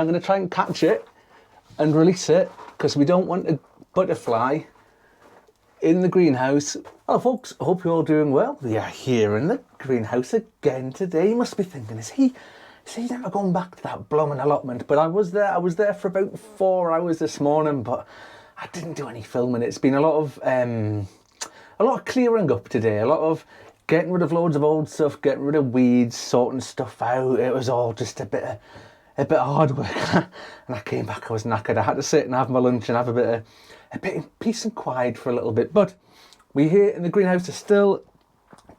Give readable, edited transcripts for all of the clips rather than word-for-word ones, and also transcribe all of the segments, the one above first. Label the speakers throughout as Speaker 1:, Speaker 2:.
Speaker 1: I'm going to try and catch it and release it because we don't want a butterfly in the greenhouse. Hello folks, I hope you're all doing well. We are here in the greenhouse again today. You must be thinking, is he never going back to that blooming allotment? But I was there for about 4 hours this morning, but I didn't do any filming. It's been a lot of clearing up today, a lot of getting rid of loads of old stuff, getting rid of weeds, sorting stuff out. It was all just a bit of hard work. And I came back, I was knackered. I had to sit and have my lunch and have a bit of peace and quiet for a little bit. But we here in the greenhouse, there's still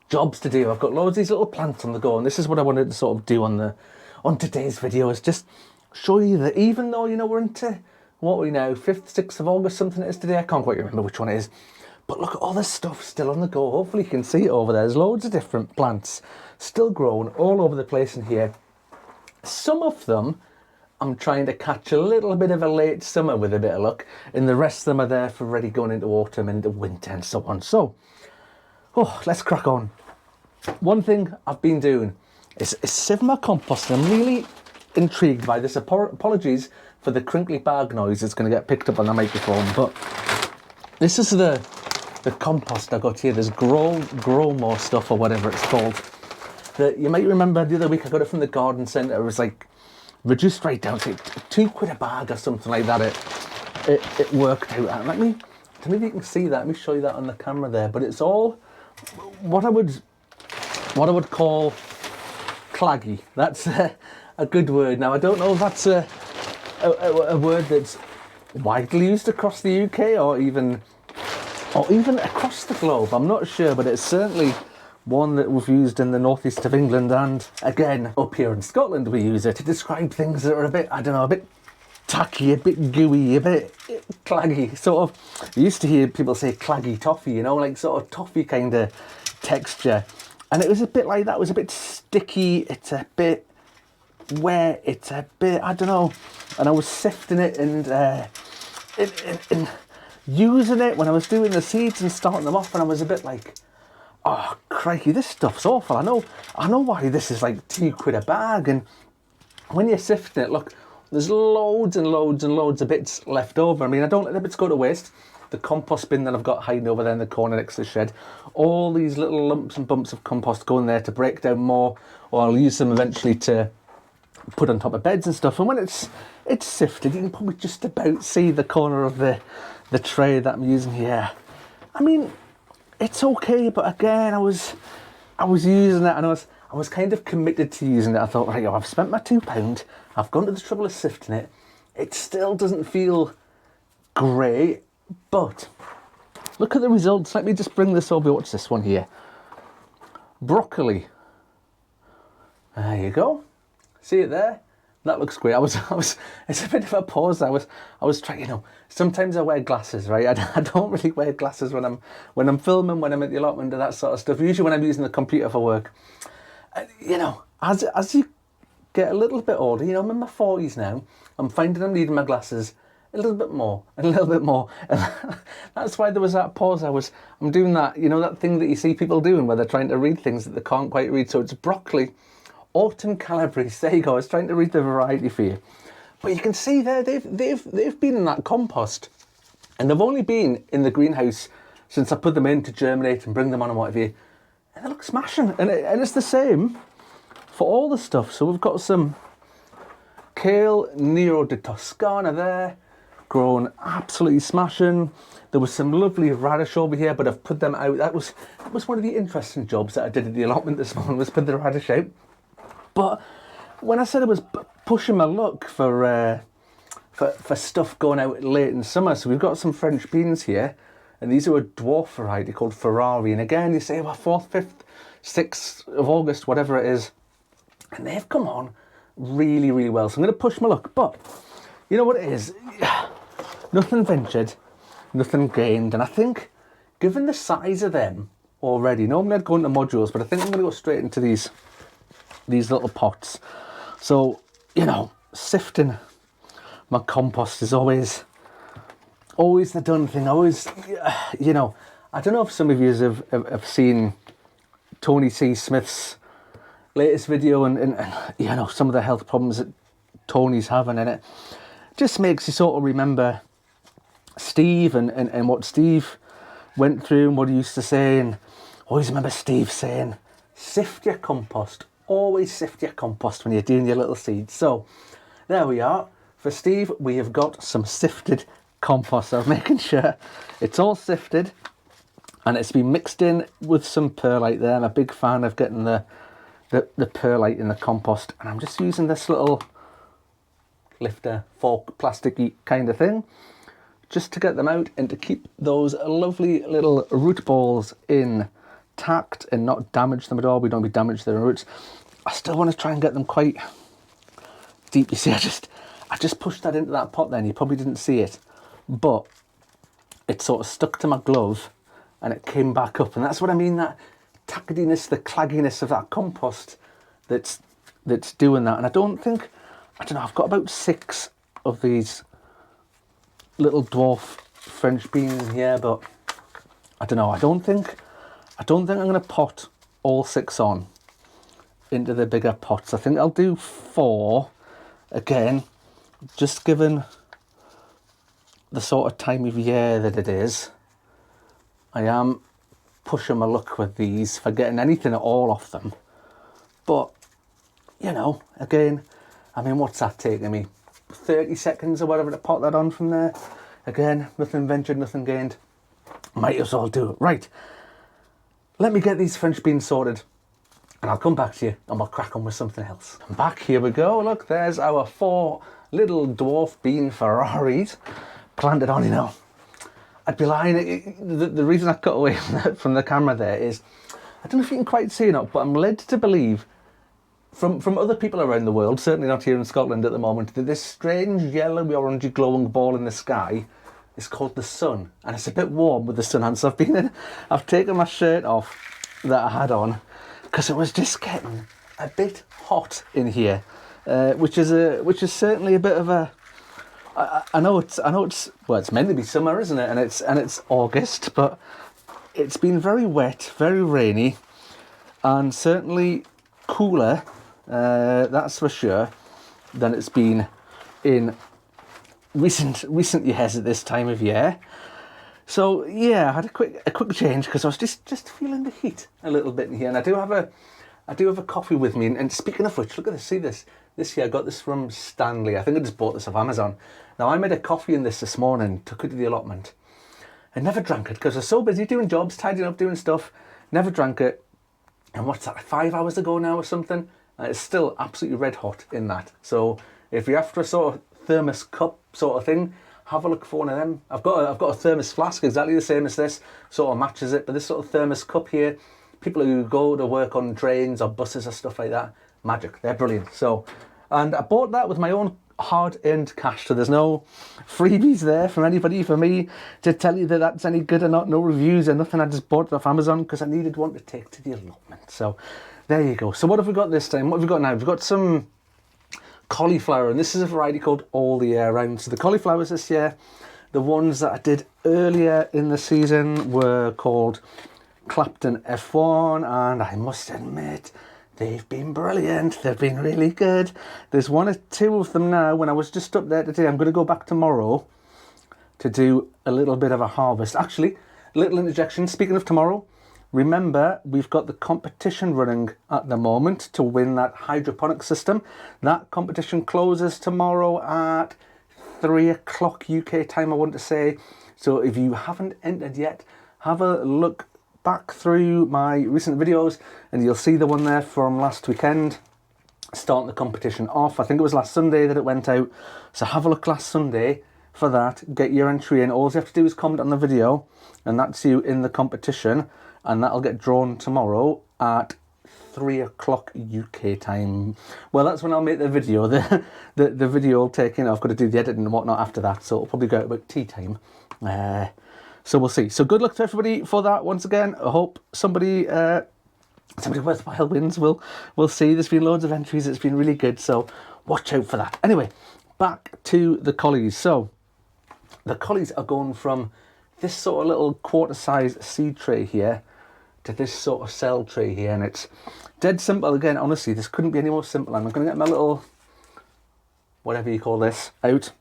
Speaker 1: jobs to do. I've got loads of these little plants on the go, and this is what I wanted to sort of do on today's video, is just show you that even though, you know, we're into, what are we now, 5th, 6th of August, something it is today, I can't quite remember which one it is. But look at all this stuff still on the go. Hopefully you can see it over there. There's loads of different plants still growing all over the place in here. Some of them I'm trying to catch a little bit of a late summer with a bit of luck, and the rest of them are there for ready going into autumn and into winter and so on. So, let's crack on. One thing I've been doing is sieving my compost, and I'm really intrigued by this. Apologies for the crinkly bag noise that's going to get picked up on the microphone, but this is the compost I got here. There's grow more stuff, or whatever it's called. That you might remember the other week I got it from the garden centre. It was like reduced right down to £2 a bag or something like that. It worked out. And I don't know if you can see that. Let me show you that on the camera there. But it's all what I would call claggy. That's a good word. Now I don't know if that's a word that's widely used across the UK or even across the globe. I'm not sure, but it's certainly one that we've used in the northeast of England, and again up here in Scotland we use it to describe things that are a bit, I don't know, a bit tacky, a bit gooey, a bit claggy. Sort of, you used to hear people say claggy toffee, you know, like sort of toffee kind of texture. And it was a bit like that. It was a bit sticky, it's a bit wet, it's a bit, I don't know. And I was sifting it and using it when I was doing the seeds and starting them off, and I was a bit like, oh crikey, this stuff's awful. I know why this is like £2 a bag. And when you're sifting it, look, there's loads and loads and loads of bits left over. I mean, I don't let the bits go to waste. The compost bin that I've got hiding over there in the corner next to the shed, all these little lumps and bumps of compost go in there to break down more, or I'll use them eventually to put on top of beds and stuff. And when it's sifted, you can probably just about see the corner of the tray that I'm using here. I mean, it's okay, but again, I was using it, and I was kind of committed to using it. I thought, right, I've spent my £2, I've gone to the trouble of sifting it. It still doesn't feel great, but look at the results. Let me just bring this over. Watch this one here. Broccoli. There you go. See it there? That looks great. It's a bit of a pause. I was trying, you know, sometimes I wear glasses, right? I don't really wear glasses when I'm filming, when I'm at the allotment and that sort of stuff. Usually when I'm using the computer for work. You know, as you get a little bit older, you know, I'm in my 40s now, I'm finding I'm needing my glasses a little bit more, and a little bit more. And that's why there was that pause. I'm doing that, you know, that thing that you see people doing where they're trying to read things that they can't quite read. So it's broccoli, autumn calabrese. There you go. I was trying to read the variety for you, but you can see there they've been in that compost, and they've only been in the greenhouse since I put them in to germinate and bring them on and whatever. And they look smashing, and it's the same for all the stuff. So we've got some kale Nero de Toscana there, grown absolutely smashing. There was some lovely radish over here, but I've put them out. That was one of the interesting jobs that I did at the allotment this morning, was put the radish out. But when I said I was pushing my luck for stuff going out late in summer, so we've got some French beans here, and these are a dwarf variety called Ferrari. And again, you say, well, 4th, 5th, 6th of August, whatever it is, and they've come on really, really well. So I'm going to push my luck. But you know what it is? Nothing ventured, nothing gained. And I think, given the size of them already, normally I'd go into modules, but I think I'm going to go straight into these little pots. So, you know, sifting my compost is always the done thing. Always, you know, I don't know if some of you have seen Tony C. Smith's latest video and you know, some of the health problems that Tony's having, and it just makes you sort of remember Steve and what Steve went through and what he used to say. And always remember Steve saying, sift your compost. Always sift your compost when you're doing your little seeds. So there we are. For Steve, we have got some sifted compost. So I'm making sure it's all sifted and it's been mixed in with some perlite there. I'm a big fan of getting the perlite in the compost, and I'm just using this little lifter, fork, plasticky kind of thing just to get them out and to keep those lovely little root balls intact and not damage them at all. We don't want to damage the roots. I still want to try and get them quite deep. You see, I just pushed that into that pot then. You probably didn't see it, but it sort of stuck to my glove and it came back up. And that's what I mean, that tackadiness, the clagginess of that compost that's doing that. And I don't know, I've got about 6 of these little dwarf French beans here, but I don't know. I don't think I'm going to pot all 6 on into the bigger pots. I think I'll do 4 again, just given the sort of time of year that it is. I am pushing my luck with these for getting anything at all off them, but you know, again, I mean, what's that taking me? 30 seconds or whatever to pot that on from there. Again, nothing ventured, nothing gained. Might as well do it. Right, let me get these French beans sorted and I'll come back to you and we'll crack on with something else. I'm back, here we go. Look, there's our 4 little dwarf bean Ferraris planted on, you know. I'd be lying. The reason I cut away from the camera there is, I don't know if you can quite see it up, but I'm led to believe from other people around the world, certainly not here in Scotland at the moment, that this strange yellow orangey glowing ball in the sky is called the sun, and it's a bit warm with the sun on. So I've taken my shirt off that I had on because it was just getting a bit hot in here, which is certainly a bit of a. I know it's well, it's meant to be summer, isn't it? And it's August, but it's been very wet, very rainy, and certainly cooler. That's for sure, than it's been in recent years at this time of year. So yeah, I had a quick change because I was just feeling the heat a little bit in here, and I do have a coffee with me. And speaking of which, look at this. See this. This here, I got this from Stanley. I think I just bought this off Amazon. Now, I made a coffee in this morning, took it to the allotment. I never drank it because I was so busy doing jobs, tidying up, doing stuff. Never drank it. And what's that, 5 hours ago now or something? And it's still absolutely red hot in that. So if you're after a sort of thermos cup sort of thing, have a look for one of them. I've got a thermos flask exactly the same as this, sort of matches it. But this sort of thermos cup here, people who go to work on trains or buses or stuff like that, magic. They're brilliant. So, and I bought that with my own hard-earned cash, so there's no freebies there from anybody for me to tell you that that's any good or not. No reviews or nothing. I just bought it off Amazon because I needed one to take to the allotment. So there you go. So what have we got this time? What have we got now? We've got some cauliflower, and this is a variety called All the Year Round. So the cauliflowers this year, the ones that I did earlier in the season were called Clapton F1, and I must admit, they've been brilliant. They've been really good. There's 1 or 2 of them now. When I was just up there today, I'm going to go back tomorrow to do a little bit of a harvest. Actually, a little interjection. Speaking of tomorrow, remember, we've got the competition running at the moment to win that hydroponic system. That competition closes tomorrow at 3 o'clock UK time, I want to say. So if you haven't entered yet, have a look back through my recent videos and you'll see the one there from last weekend, starting the competition off. I think it was last Sunday that it went out, so have a look last Sunday for that. Get your entry in. All you have to do is comment on the video and that's you in the competition, and that'll get drawn tomorrow at 3 o'clock UK time. Well, that's when I'll make the video. The video will take, I've got to do the editing and whatnot after that, so it'll probably go out about tea time. So we'll see. So good luck to everybody for that once again. I hope somebody worthwhile wins. We'll see. There's been loads of entries. It's been really good. So watch out for that. Anyway, back to the collies. So the collies are going from this sort of little quarter-size seed tray here to this sort of cell tray here, and it's dead simple. Again, honestly, this couldn't be any more simple. And I'm going to get my little whatever you call this, out.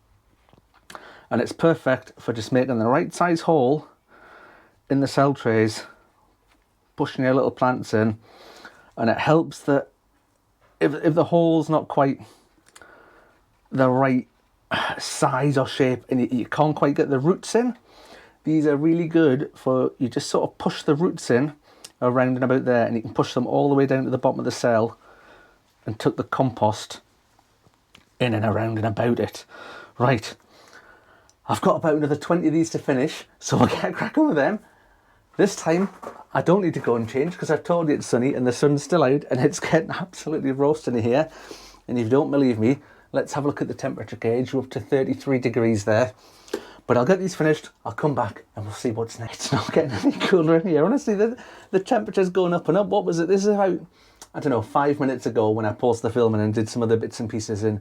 Speaker 1: And it's perfect for just making the right size hole in the cell trays, pushing your little plants in. And it helps that if the hole's not quite the right size or shape and you can't quite get the roots in, these are really good for, you just sort of push the roots in around and about there, and you can push them all the way down to the bottom of the cell and tuck the compost in and around and about it. Right, I've got about another 20 of these to finish, so I'll get cracking with them. This time I don't need to go and change because I've told you it's sunny and the sun's still out and it's getting absolutely roasting in here. And if you don't believe me, let's have a look at the temperature gauge. We're up to 33 degrees there. But I'll get these finished, I'll come back and we'll see what's next. It's not getting any cooler in here. Honestly, the temperature's going up and up. What was it? This is about, I don't know, 5 minutes ago when I paused the filming and did some other bits and pieces. And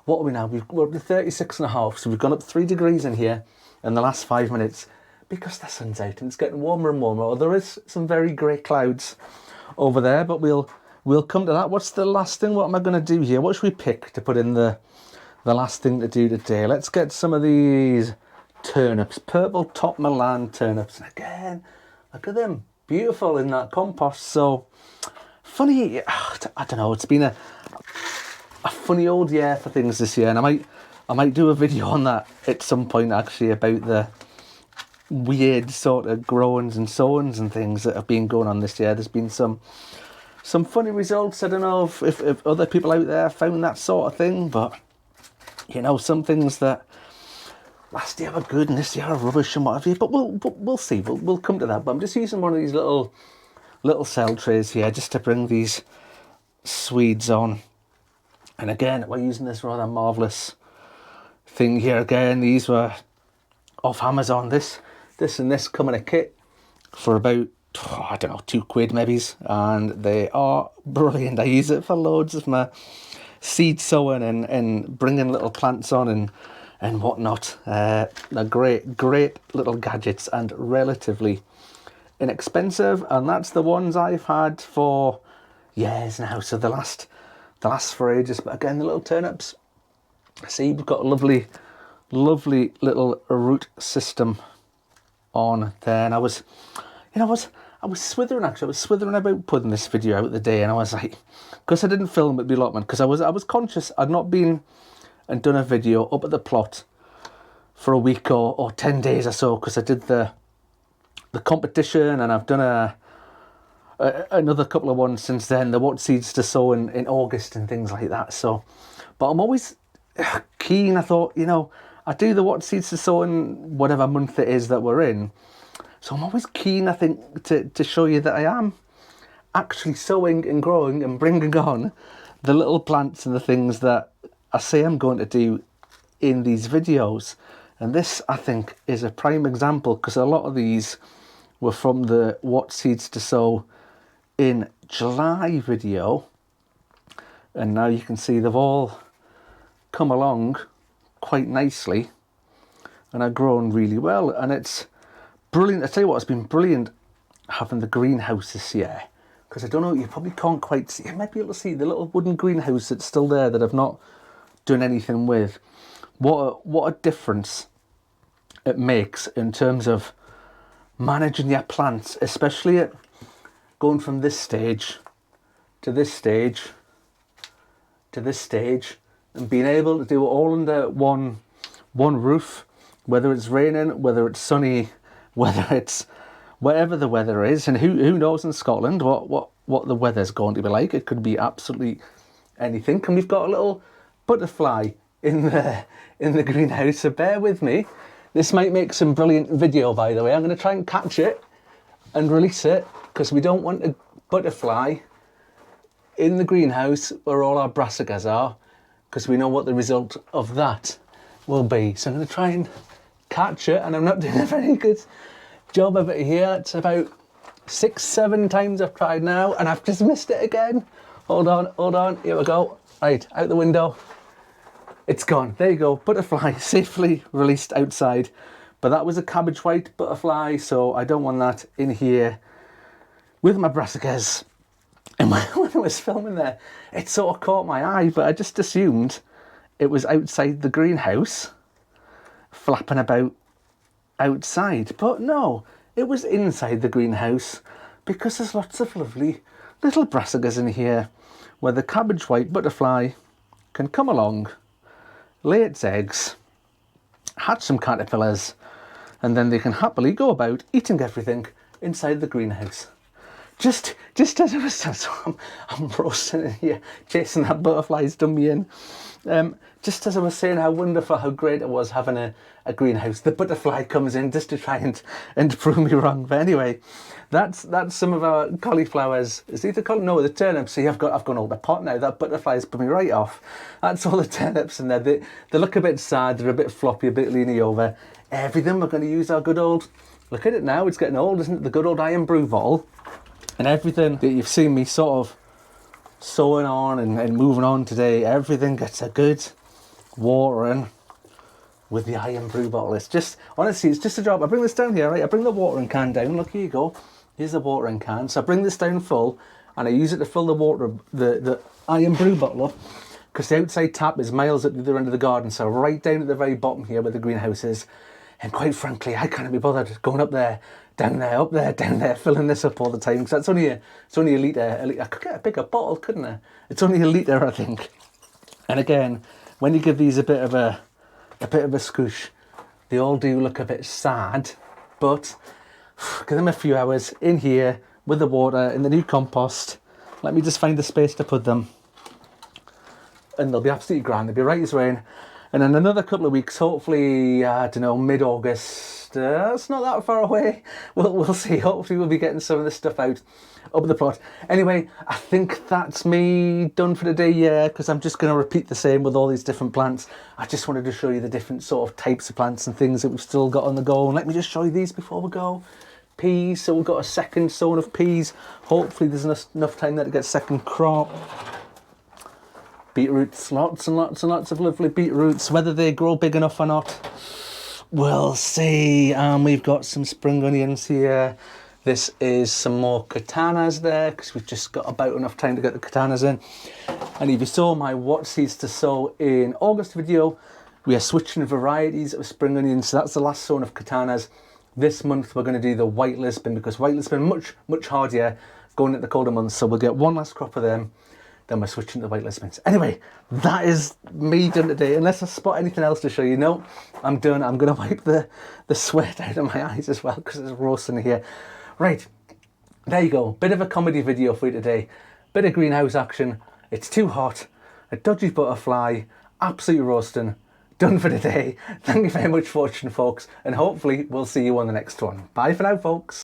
Speaker 1: what are we now? We're up to 36.5, so we've gone up 3 degrees in here in the last 5 minutes because the sun's out and it's getting warmer and warmer. There is some very grey clouds over there, but we'll come to that. What's the last thing? What am I going to do here? What should we pick to put in the last thing to do today? Let's get some of these turnips, purple top Milan turnips. And again, look at them, beautiful in that compost. So funny, I don't know, it's been a funny old year for things this year, and I might do a video on that at some point actually, about the weird sort of growings and sowings and things that have been going on this year. There's been some funny results. I don't know if other people out there found that sort of thing, but you know, some things that last year were good and this year are rubbish and whatever. But we'll see. We'll come to that. But I'm just using one of these little cell trays here just to bring these Swedes on. And again, we're using this rather marvellous thing here. Again, these were off Amazon. This and this come in a kit for about, I don't know, £2 maybe. And they are brilliant. I use it for loads of my seed sowing and bringing little plants on and whatnot. They're great little gadgets and relatively inexpensive, and that's the ones I've had for years now, so the last for ages. But again, the little turnips, see, we've got a lovely little root system on there. And I was swithering actually. I was swithering about putting this video out the day, and I was like, because I didn't film at the allotment, because I was conscious I'd not been and done a video up at the plot for a week or 10 days or so, because I did the competition, and I've done another couple of ones since then, the what seeds to sow in August and things like that. So, but I'm always keen. I thought, you know, I do the what seeds to sow in whatever month it is that we're in. So I'm always keen, I think, to show you that I am actually sowing and growing and bringing on the little plants and the things that I say I'm going to do in these videos. And this, I think, is a prime example, because a lot of these were from the what seeds to sow in July video. And now you can see they've all come along quite nicely and are growing really well. And it's brilliant. I tell you what, it's been brilliant having the greenhouse this year, because I don't know, you probably can't quite see, you might be able to see the little wooden greenhouse that's still there that I've not done anything with. What a difference it makes in terms of managing your plants, especially at going from this stage to this stage to this stage, and being able to do it all under one roof, whether it's raining, whether it's sunny, whether it's whatever the weather is. And who knows in Scotland what the weather's going to be like. It could be absolutely anything. And we've got a little butterfly in the greenhouse, so bear with me. This might make some brilliant video, by the way. I'm going to try and catch it and release it, because we don't want a butterfly in the greenhouse where all our brassicas are, because we know what the result of that will be. So I'm going to try and catch it, and I'm not doing a very good job of it here. It's about 6-7 times I've tried now, and I've just missed it again. Hold on, here we go. Right, out the window. It's gone. There you go. Butterfly safely released outside. But that was a cabbage white butterfly, so I don't want that in here with my brassicas. And when I was filming there, it sort of caught my eye, but I just assumed it was outside the greenhouse, flapping about outside. But no, it was inside the greenhouse, because there's lots of lovely little brassicas in here where the cabbage white butterfly can come along, lay its eggs, hatch some caterpillars, and then they can happily go about eating everything inside the greenhouse. Just as I was saying, so I'm roasting in here, chasing that butterfly's done me in. Just as I was saying how wonderful, how great it was having a greenhouse, the butterfly comes in just to try and prove me wrong. But anyway, that's some of our cauliflowers. Is it the turnips? See, I've gone all the pot now. That butterfly's put me right off. That's all the turnips in there. They look a bit sad, they're a bit floppy, a bit leany over. Everything we're going to use our good old, look at it now, it's getting old, isn't it? The good old iron brew bottle. And everything that you've seen me sort of sowing on and moving on today, everything gets a good watering with the iron brew bottle. It's just, honestly, it's just a drop. I bring this down here, right? I bring the watering can down. Look, here you go. Here's the watering can. So I bring this down full, and I use it to fill the water, the iron brew bottle up, because the outside tap is miles at the other end of the garden. So right down at the very bottom here where the greenhouse is. And quite frankly, I can't be bothered going up there, down there, up there, down there, filling this up all the time, because it's only a litre. I could get a bigger bottle, couldn't I? It's only a litre, I think. And again, when you give these a bit of a scoosh, they all do look a bit sad, but give them a few hours in here with the water, in the new compost. Let me just find the space to put them, and they'll be absolutely grand. They'll be right as rain. And in another couple of weeks, hopefully, I don't know, mid-August, it's not that far away. We'll see. Hopefully we'll be getting some of this stuff out up the plot. Anyway, I think that's me done for today, yeah, because I'm just going to repeat the same with all these different plants. I just wanted to show you the different sort of types of plants and things that we've still got on the go. And let me just show you these before we go. Peas, so we've got a second sown of peas. Hopefully there's enough time there to get second crop. Beetroots, lots and lots and lots of lovely beetroots. Whether they grow big enough or not, we'll see. We've got some spring onions here. This is some more katanas there, because we've just got about enough time to get the katanas in. And if you saw my what seeds to sow in August video, we are switching varieties of spring onions. So that's the last sown of katanas. This month we're going to do the white Lisbon, because white Lisbon much hardier going into the colder months. So we'll get one last crop of them. Then we're switching to the white Lisbons. Anyway, that is me done today. Unless I spot anything else to show you. No, I'm done. I'm going to wipe the sweat out of my eyes as well, because it's roasting here. Right, there you go. Bit of a comedy video for you today. Bit of greenhouse action. It's too hot. A dodgy butterfly. Absolutely roasting. Done for today. Thank you very much for watching, folks. And hopefully we'll see you on the next one. Bye for now, folks.